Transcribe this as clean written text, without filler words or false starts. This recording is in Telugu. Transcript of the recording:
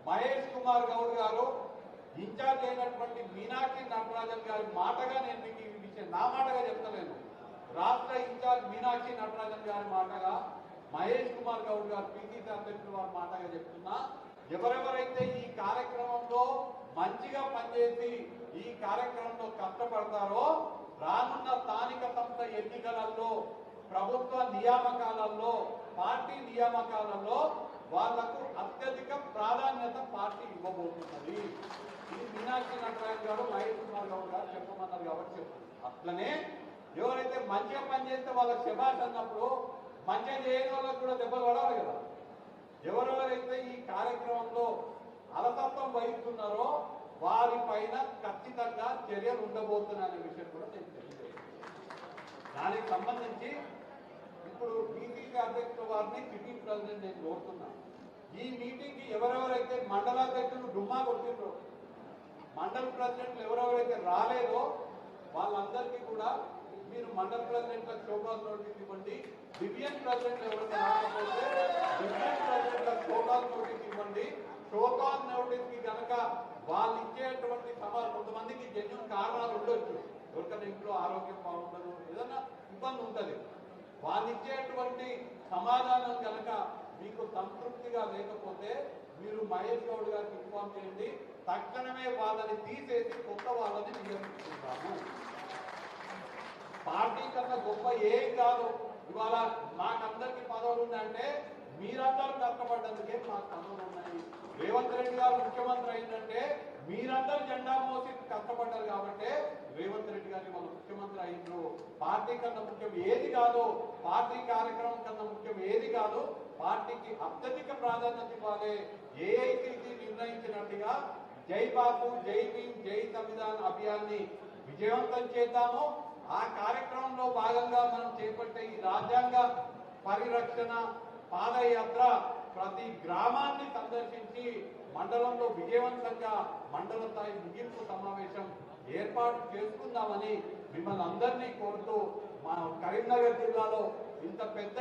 మహేష్ కుమార్ గౌడ్ గారు ఇన్ఛార్జ్ అయినటువంటి మీనాక్షి నటరాజన్ గారి మాటగా నేను మీకు ఈ విషయం నా మాటగా చెప్తలేను, రాష్ట్ర ఇన్ఛార్జ్ మీనాక్షి నటరాజన్ గారి మాటగా, మహేష్ కుమార్ గౌడ్ గారు పిసిసి అధ్యక్షులు వారి మాటగా చెప్తున్నా. ఎవరెవరైతే ఈ కార్యక్రమంలో మంచిగా పనిచేసి ఈ కార్యక్రమంలో కష్టపడతారో రానున్న స్థానిక సంస్థ ఎన్నికలలో, ప్రభుత్వ నియామకాలలో, పార్టీ నియామకాలలో వాళ్లకు అత్యధిక ప్రాధాన్యత పార్టీ ఇవ్వబోతున్నది. ఇది మీనాక్షి నటరాజన్ గారు మహేష్ కుమార్ గౌడ్ గారు చెప్పమన్నారు కాబట్టి చెప్పారు. అట్లనే ఎవరైతే మంచిగా పనిచేస్తే వాళ్ళకి శభాష్ అన్నప్పుడు మంచిగా చేయని వాళ్ళకి కూడా దెబ్బలు పడాలి కదా. ఎవరెవరైతే ఈ కార్యక్రమంలో అలసత్వం వహిస్తున్నారో వారి పైన ఖచ్చితంగా చర్యలు ఉండబోతున్నాయనే విషయం కూడా నేను తెలియజేస్తాను. దానికి సంబంధించి ఇప్పుడు పిసిసి అధ్యక్షుల వారిని సిట్టింగ్ ప్రెసిడెంట్ నేను కోరుతున్నాను. ఈ మీటింగ్ కి ఎవరెవరైతే మండలాధ్యక్షులు డుమ్మా కొట్టిండ్రో, మండల ప్రెసిడెంట్లు ఎవరెవరైతే రాలేదో వాళ్ళందరికీ కూడా మీరు మండల ప్రెసిడెంట్లకు షోకాజ్ నోటీస్ ఇవ్వండి. డివిజన్ ప్రెసిడెంట్ ఎవరైనా రాకపోతే డివిజన్ ప్రెసిడెంట్లకు షోకాజ్ నోటీస్ ఇవ్వండి. షోకాజ్ నోటీస్ కి కనుక వాళ్ళు ఇచ్చేటువంటి సవాలు, కొంతమందికి జెన్యూన్ కారణాలు ఉండొచ్చు, ఎవరికైనా ఇంట్లో ఆరోగ్యం బాగుండదు, ఏదైనా ఇబ్బంది ఉంటుంది, వాళ్ళు ఇచ్చేటువంటి సమాధానం కనుక మీకు సంతృప్తిగా లేకపోతే మీరు మహేష్ గౌడ్ గారికి ఇన్ఫార్మ్ చేయండి. తక్షణమే వాళ్ళని తీసేసి కొత్త వాళ్ళని నియమిస్తున్నాము. పార్టీ కన్నా గొప్ప ఏం కాదు. ఇవాళ మాకందరికి పదవులు ఉన్నాయంటే మీరందరూ కష్టపడ్డందుకే మాకు పదవులు ఉన్నాయి. రేవంత్ రెడ్డి గారు ముఖ్యమంత్రి అయిందంటే మీరందరూ జెండా మోసి కష్టపడ్డారు కాబట్టి రేవంత్ రెడ్డి గారిని వాళ్ళు ముఖ్యమంత్రి అయిండ్రు. పార్టీ కన్నా ముఖ్యం ఏది కాదు, పార్టీ కార్యక్రమం కన్నా ముఖ్యం ఏది కాదు, పార్టీకి అత్యధిక ప్రాధాన్యత ఇవ్వాలి. ఏఐసిసి నిర్ణయించినట్టుగా జై బాపు, జై భీమ్, జై సంవిధాన్ అభియాన్ని విజయవంతం చేద్దాము. ఆ కార్యక్రమంలో భాగంగా మనం చేపట్టే ఈ రాజ్యాంగ పరిరక్షణ పాదయాత్ర ప్రతి గ్రామాన్ని సందర్శించి మండలంలో విజయవంతంగా మండల స్థాయి ముగింపు సమావేశం ఏర్పాటు చేసుకుందామని మిమ్మల్ని అందరినీ కోరుతూ మా కరీంనగర్ జిల్లాలో ఇంత పెద్ద